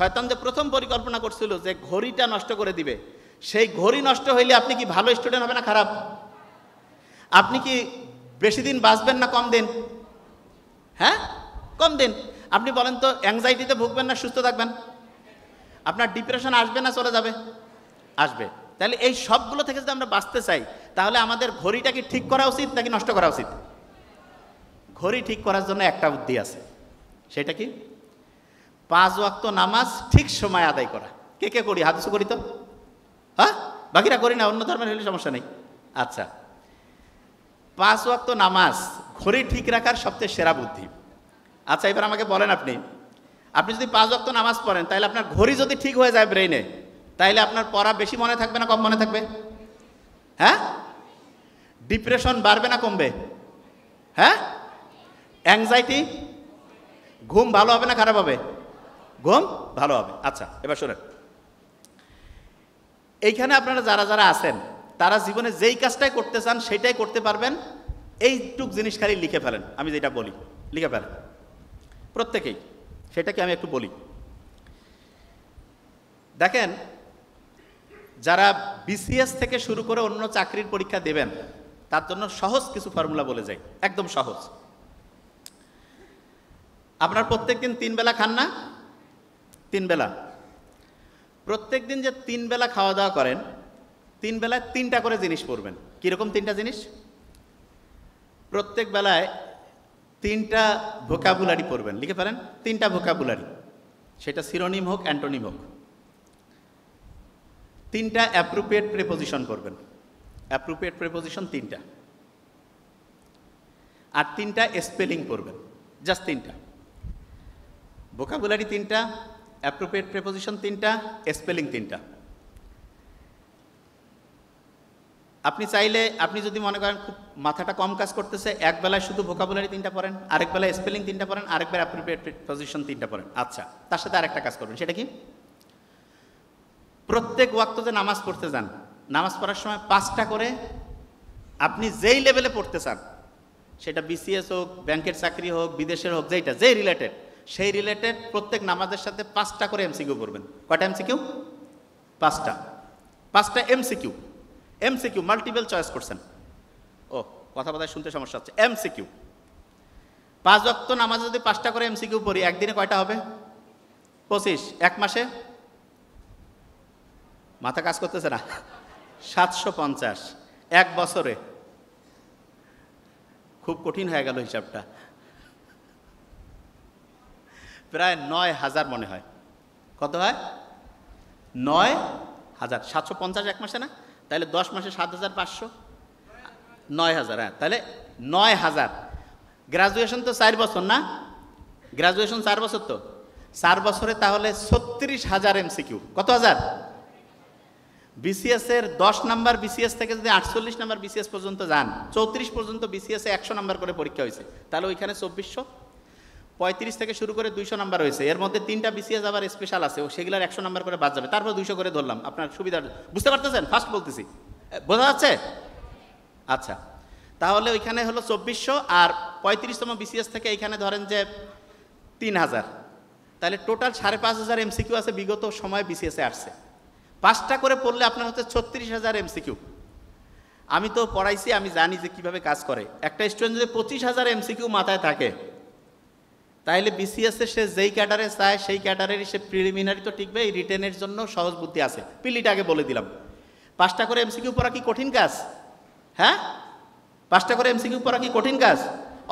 শয়তান যে প্রথম পরিকল্পনা করছিল যে ঘড়িটা নষ্ট করে দিবে, সেই ঘড়ি নষ্ট হইলে আপনি কি ভালো স্টুডেন্ট হবে না খারাপ? আপনি কি বেশি দিন বাঁচবেন না কম দিন? হ্যাঁ, কম দিন। আপনি বলেন তো, অ্যাংজাইটিতে ভুগবেন না সুস্থ থাকবেন? আপনার ডিপ্রেশন আসবে না চলে যাবে? আসবে। তাহলে এই সবগুলো থেকে যদি আমরা বাঁচতে চাই, তাহলে আমাদের ঘড়িটা কি ঠিক করা উচিত নাকি নষ্ট করা উচিত? ঘড়ি ঠিক করার জন্য একটা বুদ্ধি আছে, সেটা কি? 5 ওয়াক্ত নামাজ ঠিক সময় আদায় করা। কে কে করি? হাদিস করি তো, হ্যাঁ, বাকিরা করি না, অন্য ধর্মের হলে সমস্যা নেই। আচ্ছা, 5 ওয়াক্ত নামাজ ঘড়ি ঠিক রাখার সবচেয়ে সেরা বুদ্ধি। আচ্ছা, এবার আমাকে বলেন, আপনি যদি 5 ওয়াক্ত নামাজ পড়েন, তাহলে আপনার ঘড়ি যদি ঠিক হয়ে যায় ব্রেইনে, তাইলে আপনার পড়া বেশি মনে থাকবে না কম মনে থাকবে? হ্যাঁ, ডিপ্রেশন বাড়বে না কমবে? হ্যাঁ, অ্যাংজাইটি, ঘুম ভালো হবে না খারাপ হবে? ঘুম ভালো হবে। আচ্ছা, এবার শুনেন, এইখানে আপনারা যারা যারা আছেন, তারা জীবনে যেই কাজটাই করতে চান সেটাই করতে পারবেন। এইটুক জিনিস খালি লিখে ফেলেন, আমি যেটা বলি লিখে ফেলেন প্রত্যেকেই। সেটাকে আমি একটু বলি। দেখেন, যারা বিসিএস থেকে শুরু করে অন্য চাকরির পরীক্ষা দেবেন, তার জন্য সহজ কিছু ফর্মুলা বলে যাই, একদম সহজ। আপনার প্রত্যেক দিন 3 বেলা খান না? 3 বেলা। প্রত্যেক দিন যে 3 বেলা খাওয়া দাওয়া করেন, 3 বেলায় 3টা করে জিনিস পড়বেন। কীরকম 3টা জিনিস? প্রত্যেক বেলায় 3টা ভোকাবুলারি পড়বেন, লিখে ফেলেন। 3টা ভোকাবুলারি, সেটা সিনোনিম হোক অ্যান্টোনিম হোক। 3টা অ্যাপ্রোপ্রিয়েট প্রিপোজিশন করবেন, অ্যাপ্রোপ্রিয়েট প্রিপোজিশন 3টা। আর 3টা স্পেলিং করবেন, জাস্ট 3টা। ভোকাবুলারি 3টা, অ্যাপ্রোপ্রিয়েট প্রিপোজিশন 3টা, স্পেলিং 3টা। আপনি চাইলে, আপনি যদি মনে করেন খুব মাথাটা কম কাজ করতেছে, এক বেলায় শুধু ভোকাবুলারি 3টা পড়েন, আরেক বেলায় স্পেলিং 3টা পড়েন, আরেকবার অ্যাপ্রোপ্রিয়েট প্রিপোজিশন 3টা পড়েন। আচ্ছা, তার সাথে আরেকটা কাজ করবেন, সেটা কি? প্রত্যেক ওয়াক্ত যে নামাজ পড়তে যান, নামাজ পড়ার সময় 5টা করে, আপনি যেই লেভেলে পড়তে চান, সেটা বিসিএস হোক, ব্যাংকের চাকরি হোক, বিদেশের হোক, যেই রিলেটেড, সেই রিলেটেড প্রত্যেক নামাজের সাথে 5টা করে এমসিকিউ পড়বেন। কয়টা এমসিকিউ? 5টা। 5টা এমসিকিউ। এমসিকিউ মাল্টিপল চয়েস করছেন। ও, কথা বলায় শুনতে সমস্যা হচ্ছে। এমসিকিউ 5 ওয়াক্ত নামাজে যদি 5টা করে এমসিকিউ পড়ি, একদিনে কয়টা হবে? 25। এক মাসে? মাথা কাজ করতেছে না? 750। এক বছরে? খুব কঠিন হয়ে গেল হিসাবটা, প্রায় 9000 মনে হয়। কত হয়? 9000। 750 এক মাসে না? তাহলে 10 মাসে 7500, 9000। হ্যাঁ, তাহলে 9000। গ্রাজুয়েশন তো 4 বছর না? গ্রাজুয়েশন 4 বছর তো, 4 বছরে তাহলে 36,000 এমসিকিউ। কত হাজার? বিসিএস এর 10 নাম্বার বিসিএস থেকে যদি 48 নাম্বার বিসিএস পর্যন্ত যান, 34 পর্যন্ত বিসিএস এ 100 নাম্বার করে পরীক্ষা হয়েছে, তাহলে ওইখানে 2400। 35 থেকে শুরু করে 200 নাম্বার হয়েছে। এর মধ্যে 3টা বিসিএস আবার স্পেশাল আছে, সেগুলোর 100 নাম্বার করে বাদ যাবে, তারপর 200 করে ধরলাম আপনার সুবিধা। বুঝতে পারতেছেন? ফার্স্ট বলতেছি, বোঝা যাচ্ছে? আচ্ছা, তাহলে ওইখানে হলো 2400, আর 35তম বিসিএস থেকে এইখানে ধরেন যে 3000, তাহলে টোটাল 5500 এমসিকিউ আছে বিগত সময় বিসিএস এ আসছে। 5টা করে পড়লে আপনার হচ্ছে 36,000 এমসিকিউ। আমি তো পড়াইছি, আমি জানি যে কিভাবে কাজ করে। একটা স্টুডেন্ট যদি 25,000 এমসিকিউ মাথায় থাকে, তাহলে বিসিএস এ সে যেই ক্যাডারে চায় সেই ক্যাডারেরই সে প্রিলিমিনারি তো টিকবে। এই রিটেনের জন্য সহজ বুদ্ধি আছে, পিলিটা আগে বলে দিলাম। 5টা করে এমসিকিউ পড়া কি কঠিন কাজ? হ্যাঁ, 5টা করে এমসিকিউ পড়া কি কঠিন কাজ?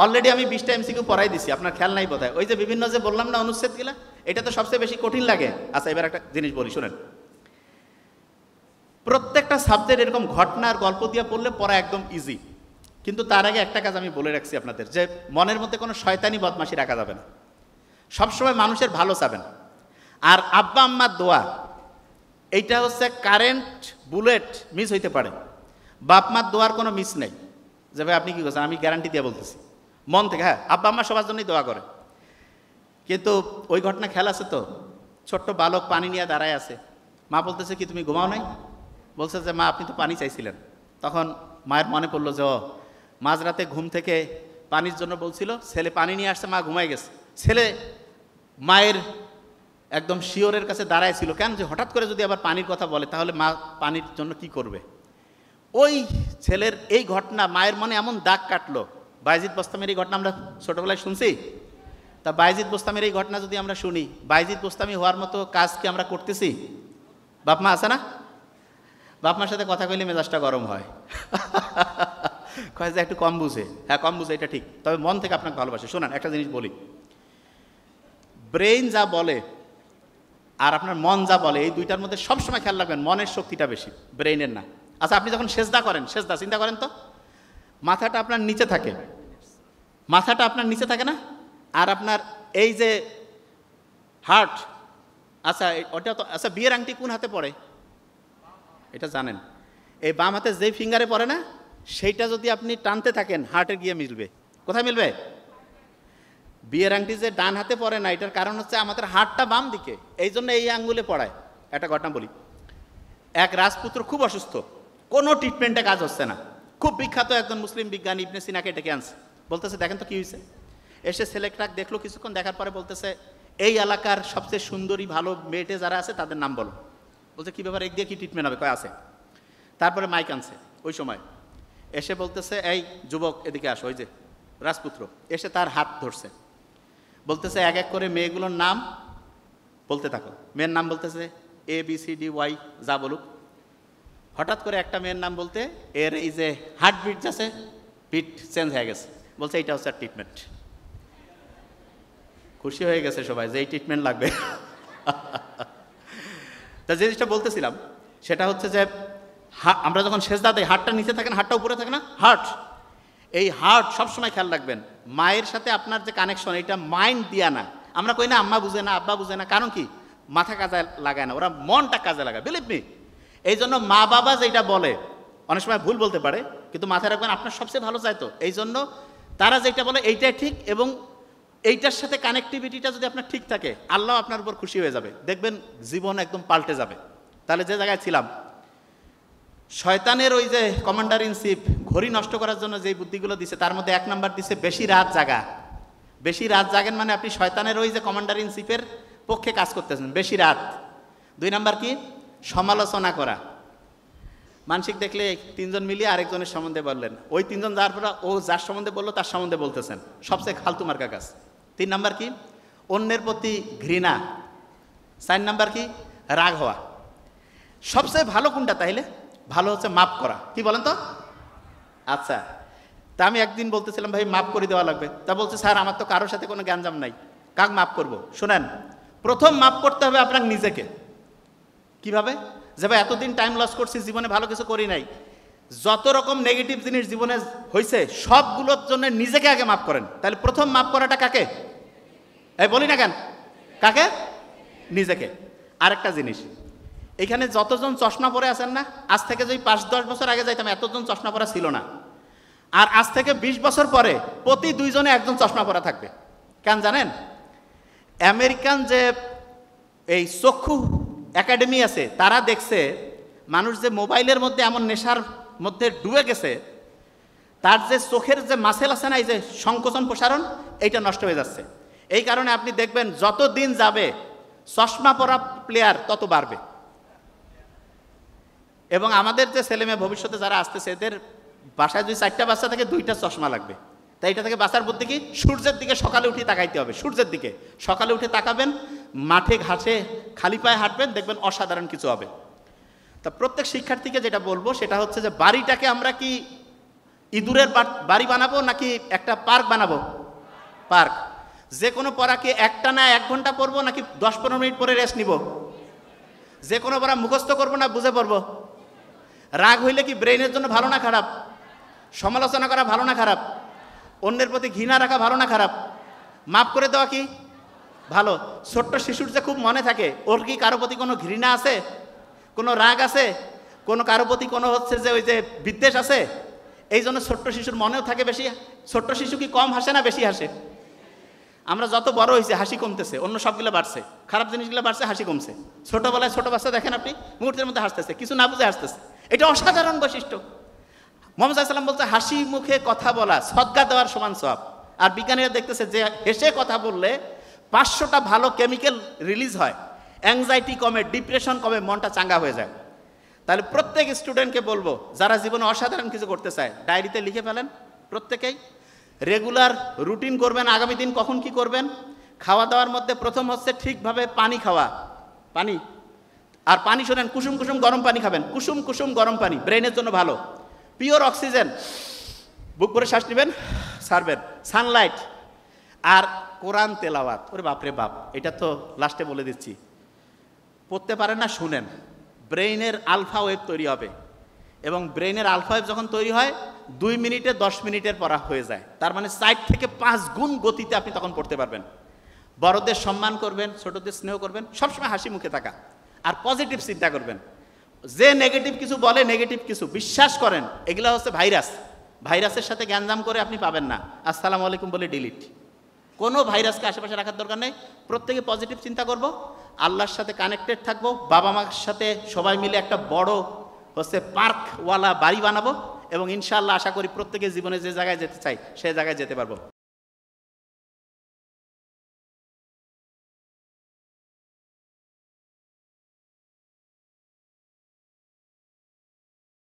অলরেডি আমি 20টা এমসিকিউ পড়াই দিছি, আপনার খেয়াল নাই বোধহয়। ওই যে বিভিন্ন যে বললাম না অনুচ্ছেদ গিলা, এটা তো সবচেয়ে বেশি কঠিন লাগে। আচ্ছা, এবার একটা জিনিস বলি, শুনেন। প্রত্যেকটা সাবজেক্ট এরকম ঘটনা আর গল্প দিয়ে পড়লে পড়া একদম ইজি। কিন্তু তার আগে একটা কাজ আমি বলে রাখছি আপনাদের, যে মনের মধ্যে কোনো শয়তানি বদমাশি রাখা যাবে না। সবসময় মানুষের ভালো চাবেন। আর আব্বা আম্মার দোয়া, এইটা হচ্ছে কারেন্ট বুলেট, মিস হইতে পারে। বাপ মার দোয়ার কোনো মিস নেই। যে ভাই আপনি কী করছেন, আমি গ্যারান্টি দিয়ে বলতেছি মন থেকে। হ্যাঁ, আব্বা আম্মা সবার জন্যই দোয়া করে। কিন্তু ওই ঘটনা খেয়াল আছে তো, ছোট্ট বালক পানি নিয়ে দাঁড়ায় আছে, মা বলতেছে কি তুমি ঘুমাও নাই? বলছে যে মা আপনি তো পানি চাইছিলেন। তখন মায়ের মনে পড়লো যে ও মাঝরাতে ঘুম থেকে পানির জন্য বলছিল, ছেলে পানি নিয়ে আসছে, মা ঘুমাই গেছে। ছেলে মায়ের একদম শিওরের কাছে দাঁড়ায় ছিল, কেন যে হঠাৎ করে যদি আবার পানির কথা বলে তাহলে মা পানির জন্য কি করবে। ওই ছেলের এই ঘটনা মায়ের মনে এমন দাগ কাটলো। বায়েজিদ বোস্তামের এই ঘটনা আমরা ছোটবেলায় শুনছি। তা বায়েজিদ বোস্তামের এই ঘটনা যদি আমরা শুনি, বায়েজিদ বোস্তামি হওয়ার মতো কাজ কি আমরা করতেছি? বাপ মা আছে না? বাপ মার সাথে কথা কইলে মেজাজটা গরম হয়। কয় যে একটু কম বুঝে। হ্যাঁ, কম বুঝে, এটা ঠিক, তবে মন থেকে আপনাকে ভালোবাসে। শোনান, একটা জিনিস বলি, ব্রেইন যা বলে আর আপনার মন যা বলে, এই দুইটার মধ্যে সবসময় খেয়াল রাখবেন মনের শক্তিটা বেশি, ব্রেইনের না। আচ্ছা, আপনি যখন সেজদা করেন, সেজদা চিন্তা করেন তো, মাথাটা আপনার নিচে থাকে, মাথাটা আপনার নিচে থাকে না? আর আপনার এই যে হার্ট, আচ্ছা ওটা তো, আচ্ছা বিয়ের আংটি কোন হাতে পড়ে এটা জানেন? এই বাম হাতে যেই ফিঙ্গারে পড়ে না, সেইটা যদি আপনি টানতে থাকেন হার্টে গিয়ে মিলবে। কোথায় মিলবে? বিয়ের আংটি যে ডান হাতে পড়ে না, এটার কারণ হচ্ছে আমাদের হাতটা বাম দিকে, এই জন্য এই আঙ্গুলে পড়ায়। একটা ঘটনা বলি, এক রাজপুত্র খুব অসুস্থ, কোনো ট্রিটমেন্টে কাজ হচ্ছে না। খুব বিখ্যাত একজন মুসলিম বিজ্ঞানী ইবনে সিনাকে ডেকে আনছে, বলতেছে দেখেন তো কি হয়েছে। এসে ছেলেটাক দেখলো, কিছুক্ষণ দেখার পরে বলতেছে এই এলাকার সবচেয়ে সুন্দরী ভালো মেয়েটে যারা আছে তাদের নাম বলো। বলছে কি ব্যাপার, এক দিয়ে কি ট্রিটমেন্ট হবে? কয় আছে। তারপরে মাইক আনছে ওই সময়, এসে বলতেছে এই যুবক এদিকে আসো। ওই যে রাজপুত্র এসে তার হাত ধরছে, বলতেছে এক এক করে মেয়েগুলোর নাম বলতে থাকো। মেয়ের নাম বলতেছে ABCDY, যা বলুক। হঠাৎ করে একটা মেয়ের নাম বলতে এর এই যে হার্ট বিট আছে, বিট চেঞ্জ হয়ে গেছে। বলছে এইটা হচ্ছে ট্রিটমেন্ট। খুশি হয়ে গেছে সবাই যে এই ট্রিটমেন্ট লাগবে। তা যে জিনিসটা বলতেছিলাম সেটা হচ্ছে যে আমরা যখন সেজদা দেই, হার্টটা নিচে থাকে না, হার্টটা উপরে থাকে না, হার্ট। এই হার্ট সবসময় খেয়াল রাখবেন, মায়ের সাথে আপনার যে কানেকশন, এটা মাইন্ড দিয়া না। আমরা কই না আম্মা বুঝে না, আব্বা বুঝে না, কারণ কি? মাথা কাজে লাগায় না, ওরা মনটা কাজে লাগায়, বিলিভ মি। এই জন্য মা বাবা যেটা বলে অনেক সময় ভুল বলতে পারে, কিন্তু মাথায় রাখবেন আপনার সবচেয়ে ভালো চাইতো। এই জন্য তারা যেটা বলে এইটাই ঠিক, এবং এইটার সাথে কানেক্টিভিটিটা যদি আপনার ঠিক থাকে, আল্লাহ আপনার উপর খুশি হয়ে যাবে, দেখবেন জীবন একদম পাল্টে যাবে। তাহলে যে জায়গায় ছিলাম, শয়তানের ওই যে কমান্ডার ইন চিফ ঘড়ি নষ্ট করার জন্য যে বুদ্ধিগুলো দিছে, তার মধ্যে এক নাম্বার দিছে বেশি রাত জাগা। বেশি রাত জাগেন মানে আপনি শয়তানের ওই যে কমান্ডার ইন চিফের পক্ষে কাজ করতেছেন, বেশি রাত। 2 নাম্বার কি? সমালোচনা করা। মানসিক দেখলে 3 জন মিলিয়ে আরেকজনের সম্বন্ধে বললেন, ওই 3 জন যার পর ও যার সম্বন্ধে বললো তার সম্বন্ধে বলতেছেন, সবচেয়ে ফালতু মার্কা কাজ। 3 নাম্বার কি? অন্যের প্রতি ঘৃণা। 4 নাম্বার কি? রাগ হওয়া। সবচেয়ে ভালো কোনটা তাইলে? ভালো হচ্ছে মাপ করা। কি বলেন তো? আচ্ছা, তা আমি একদিন বলতেছিলাম ভাই মাপ করে দেওয়া লাগবে। তা বলছে স্যার আমার তো কারোর সাথে কোনো গ্যাঞ্জাম নাই, কাক মাপ করবো? শোনেন, প্রথম মাপ করতে হবে আপনার নিজেকে। কিভাবে? যে ভাই এতদিন টাইম লস করছি, জীবনে ভালো কিছু করি নাই, যত রকম নেগেটিভ জিনিস জীবনে হয়েছে সবগুলোর জন্য নিজেকে আগে মাপ করেন। তাহলে প্রথম মাপ করাটা কাকে? এই বলি না কেন, কাকে? নিজেকে। আরেকটা জিনিস, এখানে যতজন চশমা পরে আছেন না, আজ থেকে যদি 5-10 বছর আগে যাইতাম এতজন চশমা পরা ছিল না। আর আজ থেকে 20 বছর পরে প্রতি 2 জনে একজন চশমা পরা থাকবে। কেন জানেন? আমেরিকান যে এই চক্ষু একাডেমি আছে, তারা দেখছে মানুষ যে মোবাইলের মধ্যে এমন নেশার মধ্যে ডুবে গেছে, তার যে চোখের যে মাসেল আছে না, এই যে সংকোচন প্রসারণ, এইটা নষ্ট হয়ে যাচ্ছে। এই কারণে আপনি দেখবেন যত দিন যাবে চশমা পরা প্লেয়ার তত বাড়বে। এবং আমাদের যে ছেলেমেয়ে ভবিষ্যতে যারা আসতেছে, এদের বাসায় যদি 4টা বাচ্চা থাকে 2টা চশমা লাগবে। তাই এটা থেকে বাঁচার বুদ্ধি কি? সূর্যের দিকে সকালে উঠে তাকাইতে হবে। সূর্যের দিকে সকালে উঠে তাকাবেন, মাঠে ঘাসে খালি পায়ে হাঁটবেন, দেখবেন অসাধারণ কিছু হবে। তা প্রত্যেক শিক্ষার্থীকে যেটা বলবো সেটা হচ্ছে যে বাড়িটাকে আমরা কি ইঁদুরের বাড়ি বানাবো নাকি একটা পার্ক বানাবো? পার্ক। যে কোনো পড়াকে একটা না 1 ঘন্টা পড়বো নাকি 10-15 মিনিট পরে রেস্ট নিব? যে কোনো পড়া মুখস্থ করবো না বুঝে পড়বো? রাগ হইলে কি ব্রেইনের জন্য ভালো না খারাপ? সমালোচনা করা ভালো না খারাপ? অন্যের প্রতি ঘৃণা রাখা ভালো না খারাপ? মাফ করে দেওয়া কি ভালো? ছোট্ট শিশুর যে খুব মনে থাকে, ওর কি কারো প্রতি কোনো ঘৃণা আছে, কোনো রাগ আছে, কোনো কারো প্রতি কোনো হচ্ছে যে ওই যে বিদ্বেষ আছে? এই জন্য ছোট্ট শিশুর মনেও থাকে বেশি। ছোট্ট শিশু কি কম হাসে না বেশি হাসে? আমরা যত বড় হয়েছে হাসি কমতেছে, অন্য সবগুলো বাড়ছে, খারাপ জিনিসগুলো বাড়ছে, হাসি কমছে। ছোটবেলায় ছোট বাচ্চা দেখেন আপনি, মুহূর্তের মধ্যে হাসতেছে, কিছু না বুঝে হাসতেছে। এটা অসাধারণ বৈশিষ্ট্য। মুহাম্মদ সাল্লাল্লাহু আলাইহি ওয়াসাল্লাম বলছে হাসি মুখে কথা বলা সদকা দেওয়ার সমান সওয়াব। আর বিজ্ঞানীরা দেখতেছে যে হেসে কথা বললে 500টা ভালো কেমিক্যাল রিলিজ হয়। অ্যাংজাইটি কমে, ডিপ্রেশন কমে, মনটা চাঙ্গা হয়ে যায়। তাহলে প্রত্যেক স্টুডেন্টকে বলবো যারা জীবনে অসাধারণ কিছু করতে চায় ডায়েরিতে লিখে ফেলেন প্রত্যেকেই। রেগুলার রুটিন করবেন, আগামী দিন কখন কি করবেন। খাওয়া দাওয়ার মধ্যে প্রথম হচ্ছে ঠিকভাবে পানি খাওয়া, পানি। আর পানি শোনেন, কুসুম কুসুম গরম পানি খাবেন, কুসুম কুসুম গরম পানি ব্রেনের জন্য ভালো। পিওর অক্সিজেন, বুক ভরে শ্বাস নেবেন, ছাড়বেন। সানলাইট আর কোরআন তেলাওয়াত। ওরে বাপরে বাপ, এটা তো লাস্টে বলে দিচ্ছি, পড়তে পারেন না শুনেন, ব্রেইনের আলফা ওয়েভ তৈরি হবে। এবং ব্রেইনের আলফা ওয়েভ যখন তৈরি হয় 2 মিনিটে 10 মিনিটের পড়া হয়ে যায়। তার মানে 4 থেকে 5 গুণ গতিতে আপনি তখন পড়তে পারবেন। বড়দের সম্মান করবেন, ছোটদের স্নেহ করবেন, সবসময় হাসি মুখে থাকা, আর পজিটিভ চিন্তা করবেন। যে নেগেটিভ কিছু বলে, নেগেটিভ কিছু বিশ্বাস করেন, এগুলো হচ্ছে ভাইরাস। ভাইরাসের সাথে জ্ঞানজাম করে আপনি পাবেন না। আসসালামু আলাইকুম বলে ডিলিট। কোনো ভাইরাসকে আশেপাশে রাখার দরকার নেই। প্রত্যেকে পজিটিভ চিন্তা করব, আল্লাহর সাথে কানেক্টেড থাকবো, বাবা মার সাথে সবাই মিলে একটা বড় হচ্ছে পার্কওয়ালা বাড়ি বানাবো, এবং ইনশাআল্লাহ আশা করি প্রত্যেকে জীবনে যে জায়গায় যেতে চাই সেই জায়গায় যেতে পারবো।